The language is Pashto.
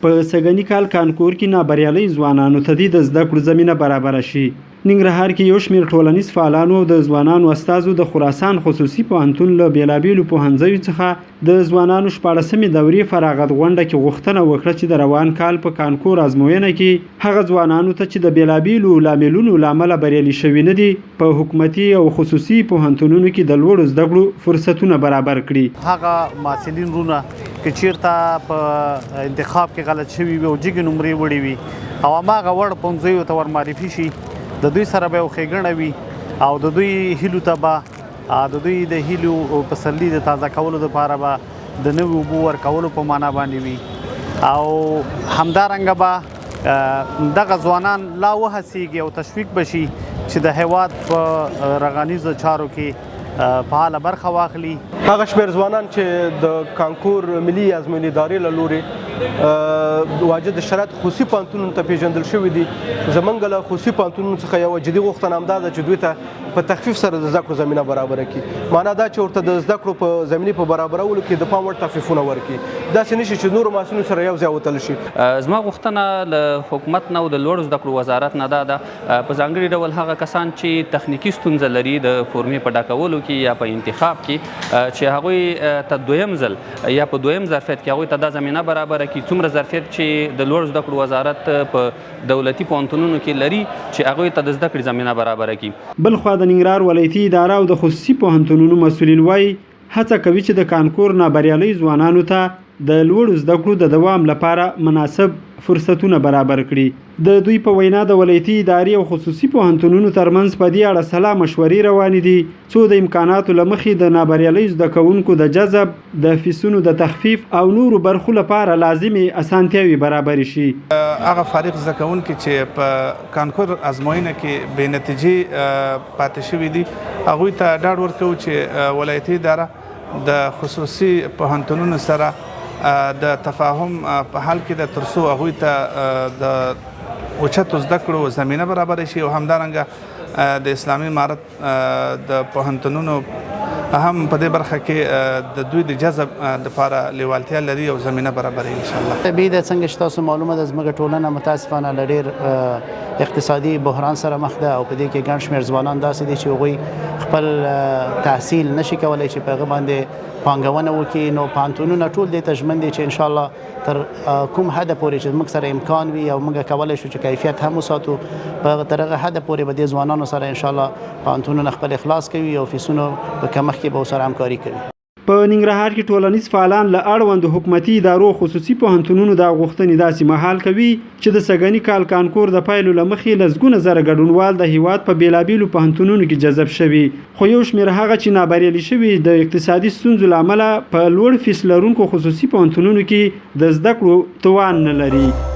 په سږني کال کانکور کې نابریالۍ ځوانانو ته د زده کړو زمینه برابره شي. ننګرهار کې یو شمېر ټولنیز فعالانو او د ځوانانو استازو د خراسان خصوصي پوهنتون له بېلابېلو پوهنځیو څخه د ځوانانو 14مې دورې فراغت غونډه کې غوښتنه وکړه چې د روان کال په کانکور ازموینه کې هغه ځوانانو ته چې د بېلابېلو لاملونو له امله بریالي شوي نه دي په حکومتي او خصوصي پوهنتونونو کې د لوړو زده کړو فرصتونه برابر کړي. هغه محصلین رونه که چیرته په انتخاب کې غلط شوي وي او جګې نمرې وړې وي او هماغه وړ پوهنځیو ته ورمعرفي شي، د دوی سره به یو ښېګڼه وي او د دوی هیلو ته به د دوی د هیلو پسرلي د تازه کولو دپاره به د نویو اوبو ورکولو په معنا باندې وي او همدارنګه به دغه ځوانان لا وهڅېږي او تشویق به شي چې د هیواد په رغانیزو چارو کې فعاله برخه واخلي. هغه شمېر ځوانان چې د کانکور ملي ازموینې ادارې له لورې واجد شرایط خصوصي پوهنتونونو ته پیژندل شوي دي، زموږ له خصوصي پوهنتونونو څخه یوه جدي غوښتنه همدا ده چې دوی ته په تخفیف سره د زده کړو زمینه برابره کړي. معنا دا چې ورته د زده کړو په زمینې په برابرولو کې د پام وړ تخفیفونه ورکړي، داسې نه شي چې نورو محصلینو سره یو ځای وتل شي. زما غوښتنه له حکومت نه او د لوړو زده کړو وزارت نه دا ده په ځانګړي ډول هغه کسان چې تخنیکي ستونزه لري د فورمې په ډکولو کې یا په انتخاب کې چې هغوی ته دویم ځل یا په دویم ظرفیت کې هغوی ته دا زمینه برابره کړي څومره ظرفیت چې د لوړو زده کړو وزارت په دولتي پوهنتونونو کې لري چې هغوی ته د زده کړې زمینه برابره کړي. بلخوا د ننګرهار ولایتي اداره او د خصوصي پوهنتونونو مسؤلین وایي هڅه کوي چې د کانکور نابریالۍ ځوانانو ته د لوړو زده کړو د دوام لپاره مناسب فرصتونه برابر کړي. د دوی په وینا د ولایتي ادارې او خصوصي پوهنتونونو ترمنځ په دې اړه سلا مشورې روانې دي څو د امکاناتو له مخې د نابریالۍ زده کوونکو د جذب، د فیسونو د تخفیف او نورو برخو لپاره لازمې اسانتیاوې برابرې شي. هغه فارغ زده کوونکي چې په کانکور ازموینه کې بې نتیجې پاتې شوي دي هغوی ته ډاډ ورکوو چې ولایتي اداره د خصوصي پوهنتونونو سره د تفاهم په حال کې د ترڅو هغوی ته د اوچتو زده کړو زمینه برابره شي او همدارنګه د اسلامي امارت د پوهنتونونو هم په دې برخه کې د دوی د جذب لپاره لیوالتیا لري او زمینه برابروي انشاءالله. طبیعي ده څنګه چې تاسو معلومه ده زموږ ټولنه متاسفانه له ډېر اقتصادي بحران سره مخ ده او په دې کې ګڼ شمېر ځوانان داسې دي چې هغوی خپل تحصیل نشي کولی چې په هغه باندې پانګونه وکړي. نو پوهنتونونه ټول دې ته ژمن دي چې انشاءالله تر کوم حده پورې چې موږ سره امکان وي او موږ کولی شو چې کیفیت هم وساتو تر هغه حده پورې به دې ځوانانو سره انشاءالله پوهنتونونه خپل اخلاص کوي او فیسونو په کمښت کې به ورسره همکاري کوي. په ننګرهار کې ټولنیز فعالان له اړوندو حکومتي ادارو خصوصي پوهنتونونو دا غوښتنې داسې مهال کوي چې د سږني کال کانکور د پایلو له مخې لسګونه زره ګډونوال د هیواد په بېلابېلو پوهنتونونو کې جذب شوي، خو یو شمېر هغه چې نابریالي شوي د اقتصادي ستونزو له امله په لوړ فیس لرونکو خصوصي پوهنتونونو کې د زده کړو توان نه لري.